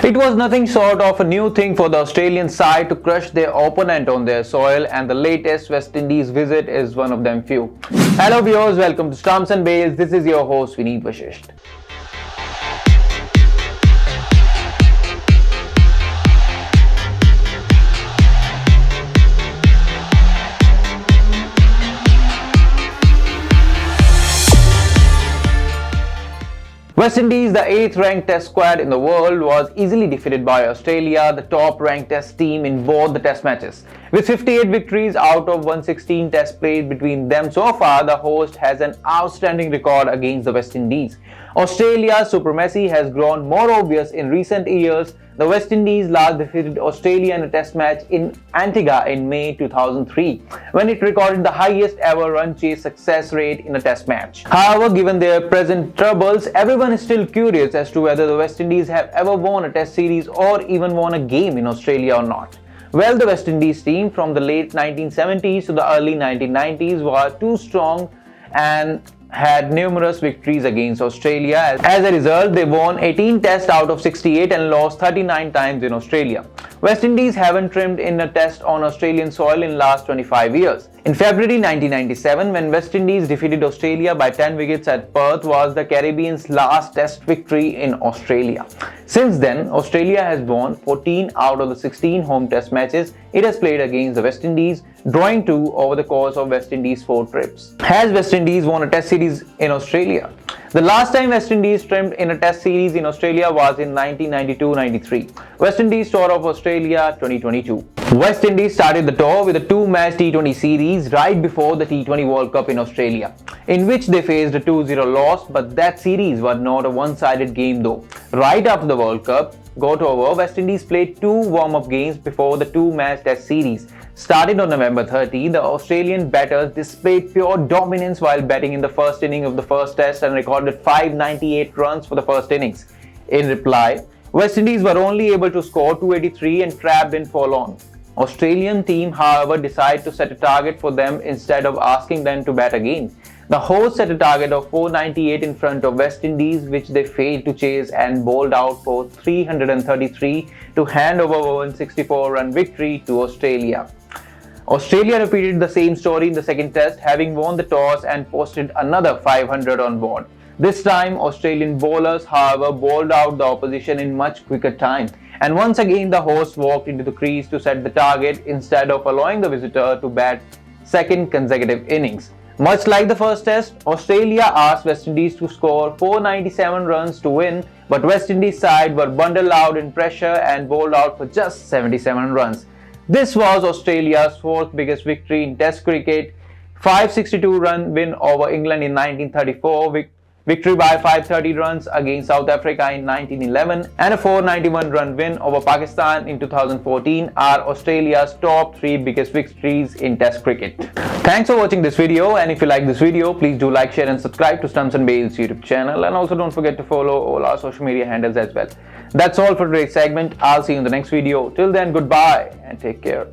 It was nothing short of a new thing for the Australian side to crush their opponent on their soil, and the latest West Indies visit is one of them few. Hello viewers, welcome to Stumps and Bales. This is your host Vineet Vashisht. West Indies, the 8th ranked test squad in the world, was easily defeated by Australia, the top ranked test team in both the test matches. With 58 victories out of 116 tests played between them so far, the host has an outstanding record against the West Indies. Australia's supremacy has grown more obvious in recent years. The West Indies last defeated Australia in a test match in Antigua in May 2003, when it recorded the highest ever run chase success rate in a test match. However, given their present troubles, everyone is still curious as to whether the West Indies have ever won a test series or even won a game in Australia or not. Well, the West Indies team from the late 1970s to the early 1990s were too strong and had numerous victories against Australia. As a result, they won 18 tests out of 68 and lost 39 times in Australia. West Indies haven't trimmed in a test on Australian soil in last 25 years. In February 1997, when West Indies defeated Australia by 10 wickets at Perth, was the Caribbean's last test victory in Australia. Since then, Australia has won 14 out of the 16 home test matches it has played against the West Indies, drawing 2 over the course of West Indies' 4 trips. Has West Indies won a test series in Australia? The last time West Indies trimmed in a test series in Australia was in 1992-93. West Indies Tour of Australia 2022. West Indies started the tour with a 2-match T20 series right before the T20 World Cup in Australia, in which they faced a 2-0 loss, but that series was not a one-sided game though. Right after the World Cup got over, West Indies played 2 warm-up games before the 2-match test series. Started on November 30, the Australian batters displayed pure dominance while batting in the first inning of the first test and recorded 598 runs for the first innings. In reply, West Indies were only able to score 283 and trapped in forlorn. Australian team, however, decided to set a target for them instead of asking them to bat again. The hosts set a target of 498 in front of West Indies, which they failed to chase and bowled out for 333 to hand over a 164-run victory to Australia. Australia repeated the same story in the second test, having won the toss and posted another 500 on board. This time, Australian bowlers, however, bowled out the opposition in much quicker time. And once again, the hosts walked into the crease to set the target instead of allowing the visitor to bat second consecutive innings. Much like the first test, Australia asked West Indies to score 497 runs to win, but West Indies side were bundled out in pressure and bowled out for just 77 runs. This was Australia's 4th biggest victory in Test cricket, 562-run win over England in 1934, victory by 530 runs against South Africa in 1911, and a 491-run win over Pakistan in 2014 are Australia's top 3 biggest victories in Test cricket. Thanks for watching this video, and if you like this video, please do like, share and subscribe to Stumps and Bales YouTube channel, and also don't forget to follow all our social media handles as well. That's all for today's segment. I'll see you in the next video. Till then, goodbye and take care.